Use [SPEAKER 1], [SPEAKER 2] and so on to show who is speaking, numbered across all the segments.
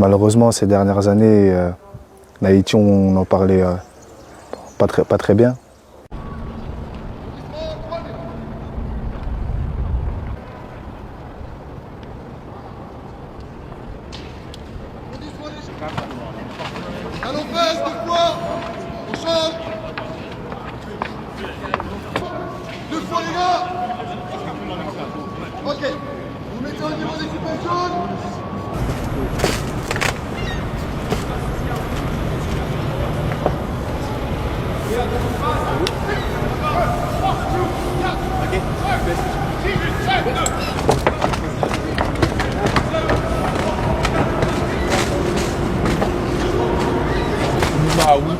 [SPEAKER 1] Malheureusement, ces dernières années, Haïti, on en parlait pas très bien.
[SPEAKER 2] Allons face, deux fois. On change. Deux fois les gars. Ok. Vous mettez au niveau des super jaunes.
[SPEAKER 3] Bah oui.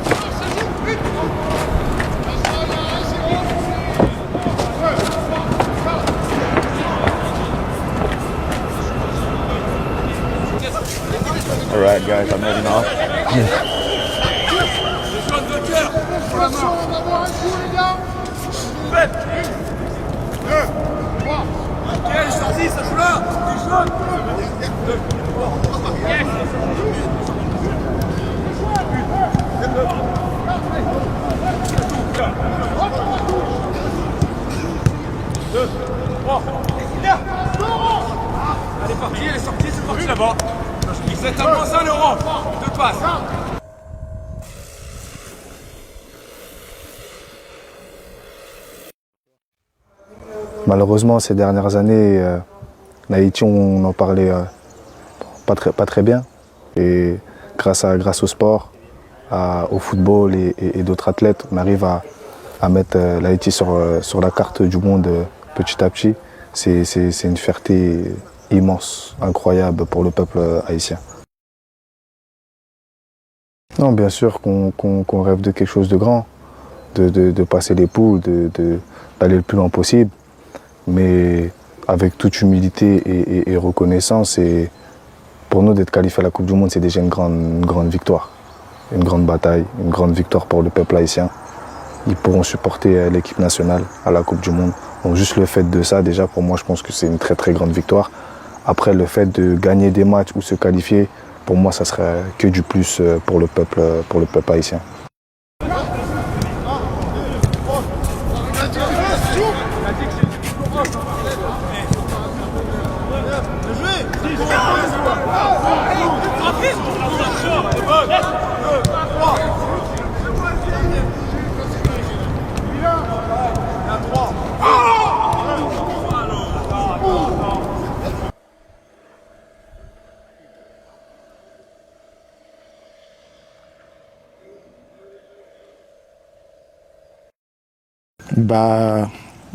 [SPEAKER 4] All right, guys, I'm heading off.
[SPEAKER 3] Elle est sortie, c'est parti là-bas. Vous êtes à -1 l'Europe. Deux passes.
[SPEAKER 1] Malheureusement, ces dernières années, Haïti, on en parlait pas très bien. Et grâce au sport, au football et d'autres athlètes, on arrive à mettre l'Haïti sur la carte du monde petit à petit. C'est une fierté immense, incroyable pour le peuple haïtien. Non, bien sûr qu'on rêve de quelque chose de grand, de passer les poules, d'aller le plus loin possible, mais avec toute humilité et reconnaissance. Et pour nous, d'être qualifiés à la Coupe du Monde, c'est déjà une grande victoire, une grande bataille, une grande victoire pour le peuple haïtien. Ils pourront supporter l'équipe nationale à la Coupe du Monde. Donc juste le fait de ça, déjà pour moi, je pense que c'est une très grande victoire. Après, le fait de gagner des matchs ou se qualifier, pour moi, ça serait que du plus pour le peuple haïtien.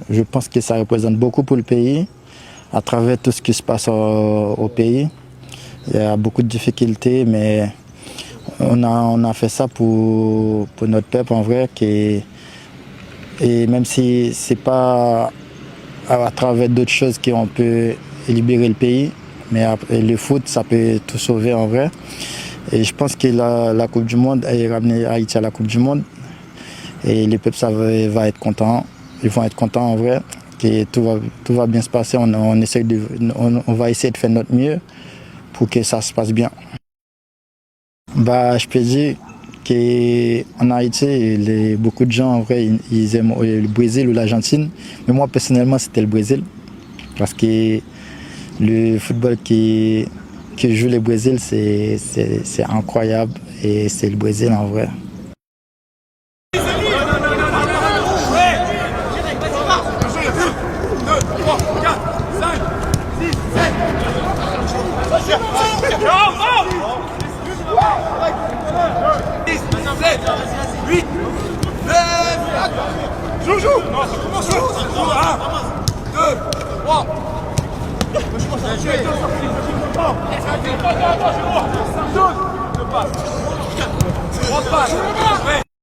[SPEAKER 5] Je pense que ça représente beaucoup pour le pays, à travers tout ce qui se passe au pays. Il y a beaucoup de difficultés, mais on a fait ça pour notre peuple en vrai. Et même si ce n'est pas à travers d'autres choses qu'on peut libérer le pays, mais le foot, ça peut tout sauver en vrai. Et je pense que la Coupe du Monde a ramené Haïti à la Coupe du Monde. Et les peuples va être contents. Ils vont être contents en vrai. Que tout va bien se passer. On va essayer de faire notre mieux pour que ça se passe bien. Je peux dire qu'en Haïti, beaucoup de gens en vrai, ils aiment le Brésil ou l'Argentine. Mais moi personnellement, c'était le Brésil. Parce que le football que joue le Brésil, c'est incroyable. Et c'est le Brésil en vrai.
[SPEAKER 3] Joujou. Non, ça commence. 1, 2, 3. Deux passes. 3 passes.